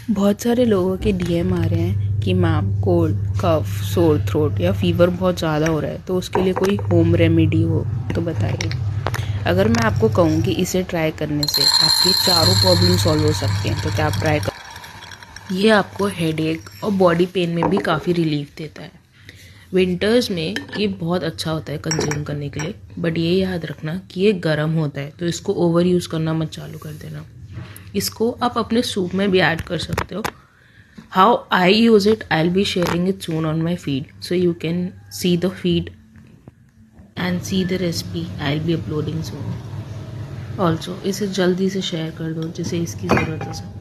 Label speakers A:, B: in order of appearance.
A: बहुत सारे लोगों के डीएम आ रहे हैं कि मैम कोल्ड कफ सोर थ्रोट या फीवर बहुत ज़्यादा हो रहा है, तो उसके लिए कोई होम रेमेडी हो तो बताइए। अगर मैं आपको कहूँ कि इसे ट्राई करने से आपकी चारों प्रॉब्लम सॉल्व हो सकते हैं तो क्या आप ट्राई कर। ये आपको हेडेक और बॉडी पेन में भी काफ़ी रिलीफ देता है। विंटर्स में ये बहुत अच्छा होता है कंज्यूम करने के लिए, बट ये याद रखना कि ये गर्म होता है, तो इसको ओवर यूज़ करना मत चालू कर देना। इसको आप अपने सूप में भी ऐड कर सकते हो। How I use it, I will be sharing it soon on my feed, so you can see the feed and see the recipe I will be uploading soon. Also इसे जल्दी से share कर दो जिसे इसकी ज़रूरत हो सकती है।